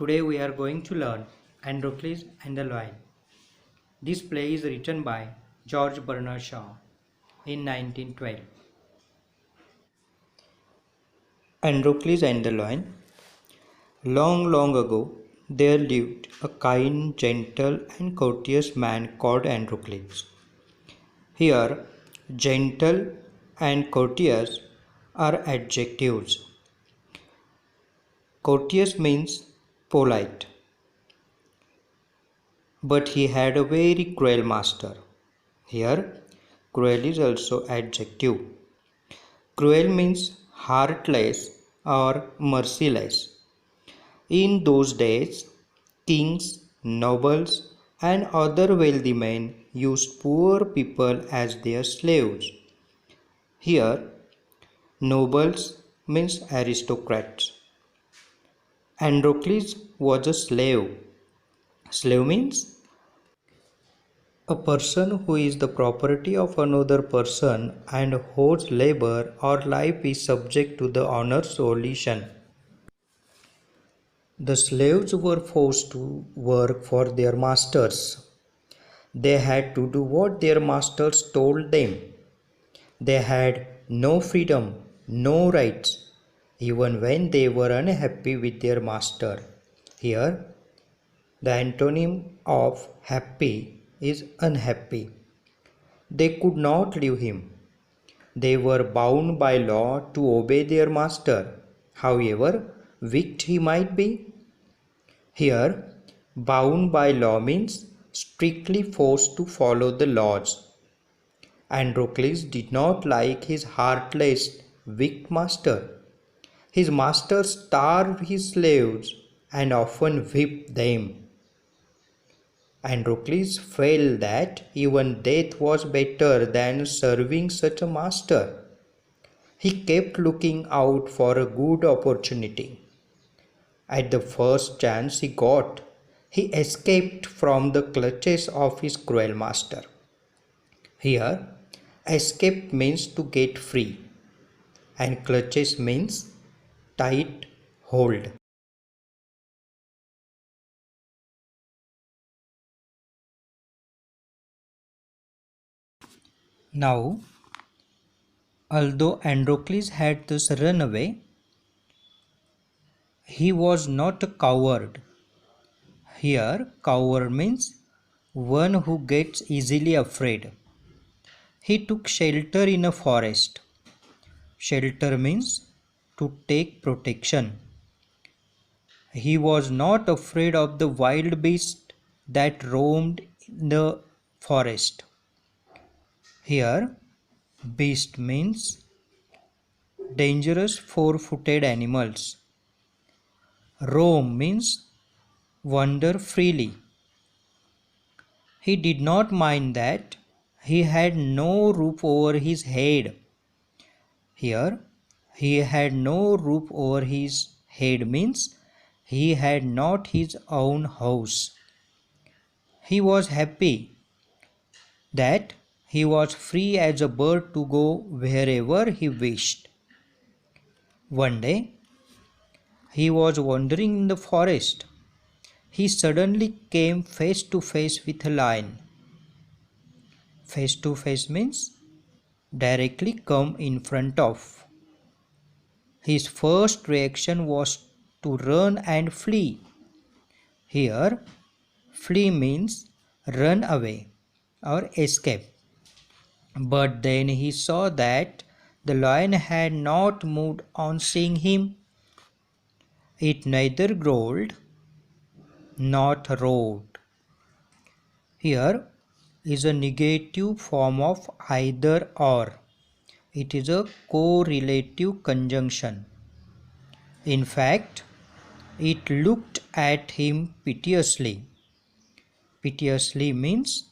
Today we are going to learn Androcles and the Lion. This play is written by George Bernard Shaw in 1912. Androcles and the Lion. Long, long ago, there lived a kind, gentle, and courteous man called Androcles. Here, gentle and courteous are adjectives. Courteous means polite, but he had a very cruel master. Here, cruel is also adjective. Cruel means heartless or merciless. In those days, kings, nobles, and other wealthy men used poor people as their slaves. Here, nobles means aristocrats. Androcles was a slave. Slave means a person who is the property of another person and whose labor or life is subject to the owner's volition. The slaves were forced to work for their masters. They had to do what their masters told them. They had no freedom, no rights, even when they were unhappy with their master. Here, the antonym of happy is unhappy. They could not leave him. They were bound by law to obey their master, however wicked he might be. Here, bound by law means strictly forced to follow the laws. Androcles did not like his heartless, weak master. His master starved his slaves and often whipped them. Androcles felt that even death was better than serving such a master. He kept looking out for a good opportunity. At the first chance he got, he escaped from the clutches of his cruel master. Here, escape means to get free, and clutches means tight hold. Now, although Androcles had thus run away, he was not a coward. Here, coward means one who gets easily afraid. He took shelter in a forest. Shelter means to take protection. He was not afraid of the wild beasts that roamed in the forest. Here, beast means dangerous four-footed animals. Roam means wander freely. He did not mind that he had no roof over his head. Here, he had no roof over his head means he had not his own house. He was happy that he was free as a bird to go wherever he wished. One day, he was wandering in the forest. He suddenly came face to face with a lion. Face to face means directly come in front of. His first reaction was to run and flee. Here, flee means run away or escape. But then he saw that the lion had not moved on seeing him. It neither growled nor roared. Here is a negative form of either or. It is a correlative conjunction. In fact, it looked at him piteously. Piteously means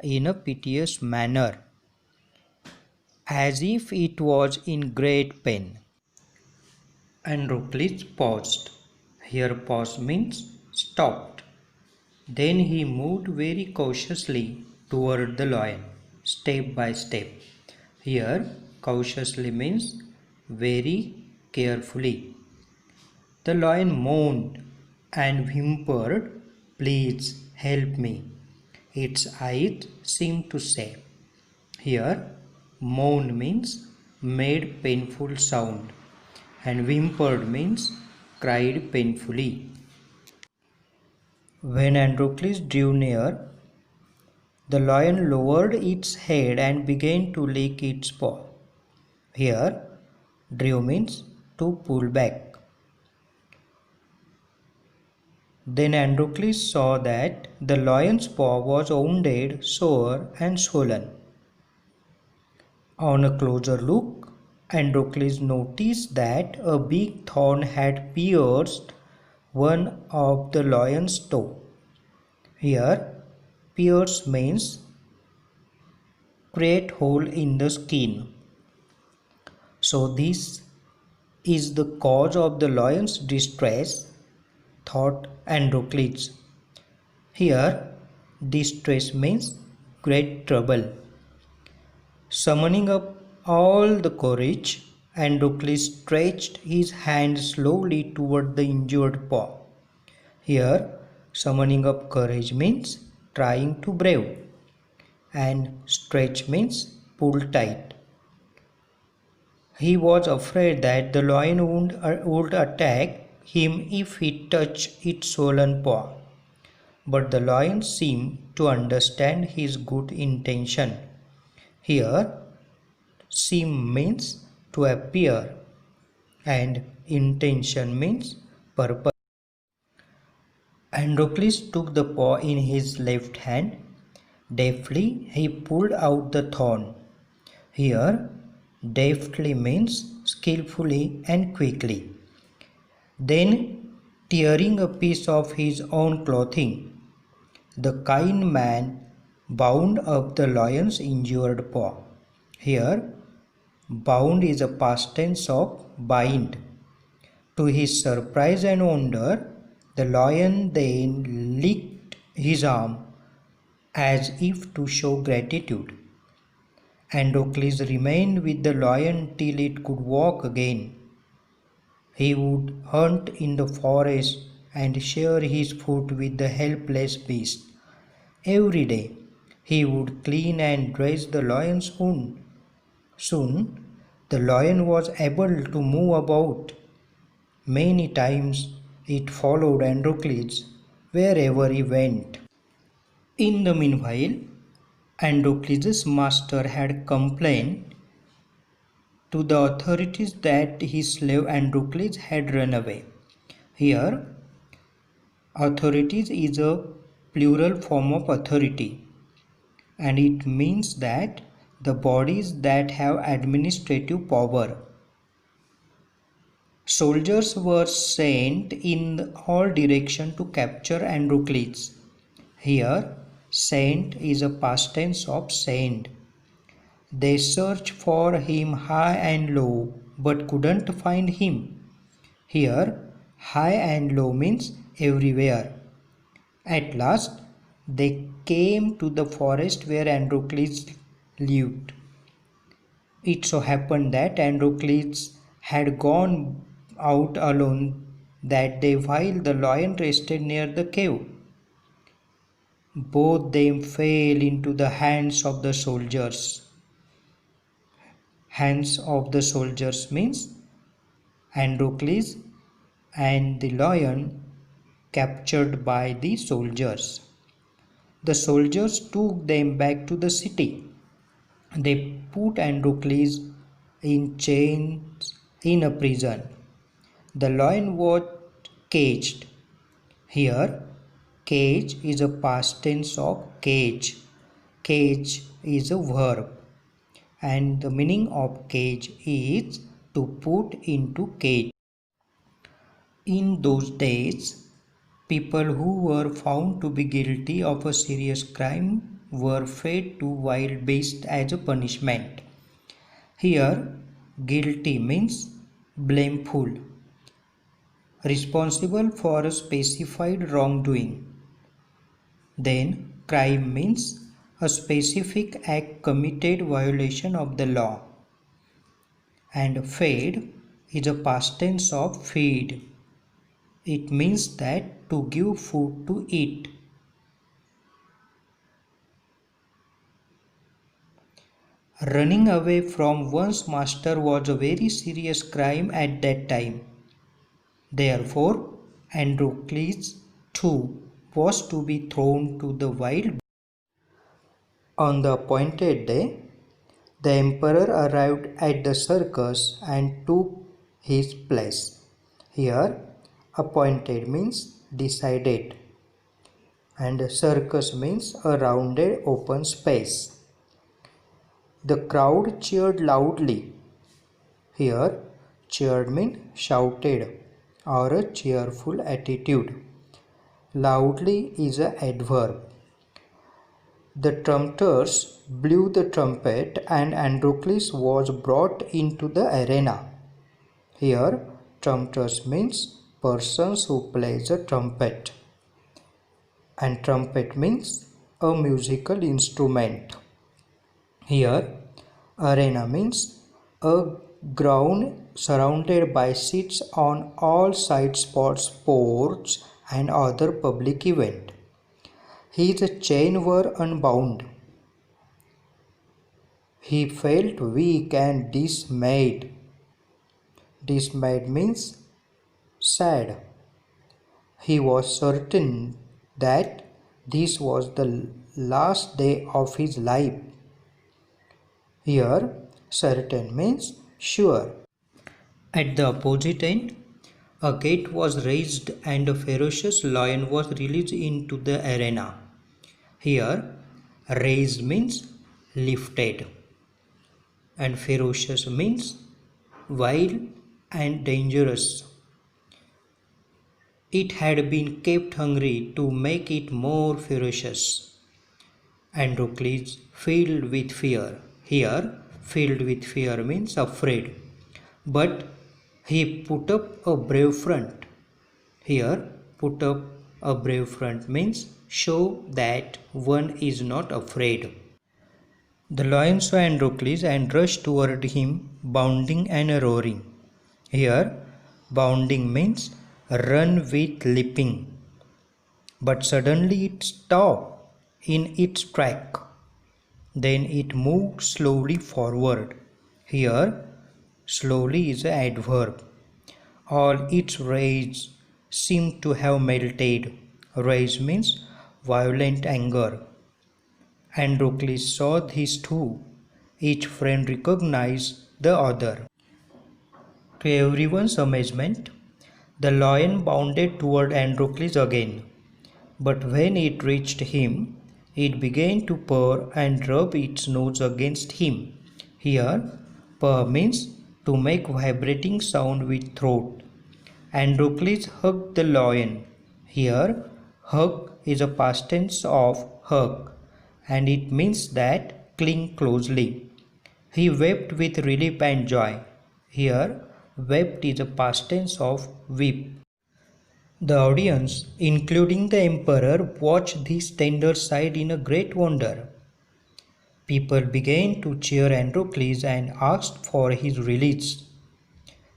in a piteous manner, as if it was in great pain. Androcles paused. Here pause means stopped. Then he moved very cautiously toward the lion, step by step. Here cautiously means very carefully. The lion moaned and whimpered, "Please help me." Its eyes seemed to say. Here, moan means made painful sound, and whimpered means cried painfully. When Androcles drew near, the lion lowered its head and began to lick its paw. Here, drew means to pull back. Then Androcles saw that the lion's paw was wounded, sore, and swollen. On a closer look, Androcles noticed that a big thorn had pierced one of the lion's toe. Here, pierce means create hole in the skin. So this is the cause of the lion's distress, thought Androcles. Here, distress means great trouble. Summoning up all the courage, Androcles stretched his hand slowly toward the injured paw. Here, summoning up courage means trying to brave, and stretch means pull tight. He was afraid that the lion would attack him if he touched its swollen paw. But the lion seemed to understand his good intention. Here, seem means to appear, and intention means purpose. Androcles took the paw in his left hand. Deftly he pulled out the thorn. Here, deftly means skillfully and quickly. Then, tearing a piece of his own clothing, the kind man bound up the lion's injured paw. Here, bound is a past tense of bind. To his surprise and wonder, the lion then licked his arm as if to show gratitude. Androcles remained with the lion till it could walk again. He would hunt in the forest and share his food with the helpless beast. Every day he would clean and dress the lion's wound. Soon the lion was able to move about. Many times it followed Androcles wherever he went. In the meanwhile, Androcles' master had complained to the authorities that his slave Androcles had run away. Here, authorities is a plural form of authority, and it means that the bodies that have administrative power. Soldiers were sent in all directions to capture Androcles. Here, sent is a past tense of send. They searched for him high and low, but couldn't find him. Here, high and low means everywhere. At last, they came to the forest where Androcles lived. It so happened that Androcles had gone out alone that day while the lion rested near the cave. Both them fell into the hands of the soldiers. Hands of the soldiers means Androcles and the lion captured by the soldiers. The soldiers took them back to the city. They put Androcles in chains in a prison. The lion was caged. Here, cage is a past tense of cage. Cage is a verb, and the meaning of cage is to put into cage. In those days, people who were found to be guilty of a serious crime were fed to wild beasts as a punishment. Here, guilty means blameful, responsible for a specified wrongdoing. Then, crime means a specific act committed violation of the law. And fed is a past tense of feed. It means that to give food to eat. Running away from one's master was a very serious crime at that time. Therefore, Androcles too was to be thrown to the wild. On the appointed day, the emperor arrived at the circus and took his place. Here, appointed means decided, and circus means a rounded open space. The crowd cheered loudly. Here, cheered means shouted or a cheerful attitude. Loudly is an adverb. The trumpeters blew the trumpet and Androcles was brought into the arena. Here, trumpeters means persons who plays a trumpet, and trumpet means a musical instrument. Here, arena means a ground surrounded by seats on all sides, spots, sports and other public event. His chains were unbound. He felt weak and dismayed. Dismayed means sad. He was certain that this was the last day of his life. Here, certain means sure. At the opposite end, a gate was raised and a ferocious lion was released into the arena. Here, raised means lifted, and ferocious means wild and dangerous. It had been kept hungry to make it more ferocious. Androcles filled with fear. Here, filled with fear means afraid. But he put up a brave front. Here, put up a brave front means show that one is not afraid. The lion saw Androcles and rushed toward him, bounding and roaring. Here, bounding means run with leaping. But suddenly it stopped in its track. Then it moved slowly forward. Here, slowly is an adverb. All its rage seemed to have melted. Rage means violent anger. Androcles saw these two. Each friend recognized the other. To everyone's amazement, the lion bounded toward Androcles again. But when it reached him, it began to purr and rub its nose against him. Here, purr means to make vibrating sound with throat. Androcles hugged the lion. Here, hug is a past tense of hug, and it means that cling closely. He wept with relief and joy. Here, wept is a past tense of weep. The audience, including the emperor, watched this tender sight in a great wonder. People began to cheer Androcles and asked for his release.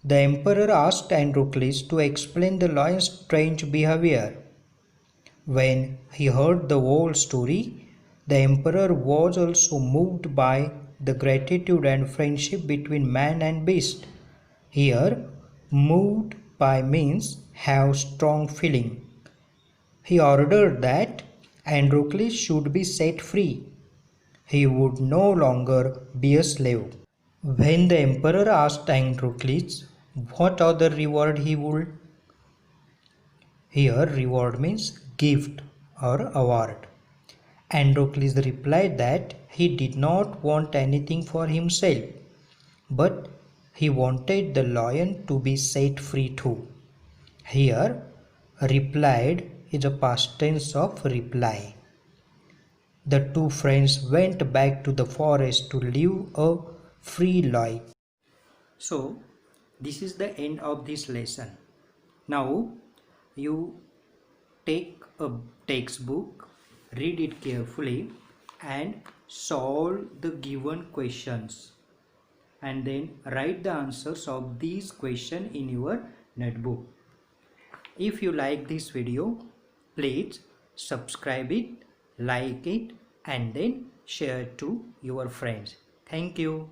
The emperor asked Androcles to explain the lion's strange behavior. When he heard the whole story, the emperor was also moved by the gratitude and friendship between man and beast. Here, moved by means have strong feeling. He ordered that Androcles should be set free. He would no longer be a slave. When the emperor asked Androcles what other reward he would, here reward means gift or award. Androcles replied that he did not want anything for himself, but he wanted the lion to be set free too. Here, replied is a past tense of reply. The two friends went back to the forest to live a free life. So, this is the end of this lesson. Now, you take a textbook, read it carefully, and solve the given questions. And then write the answers of these questions in your notebook. If you like this video, please subscribe it, like it, and then share to your friends. Thank you.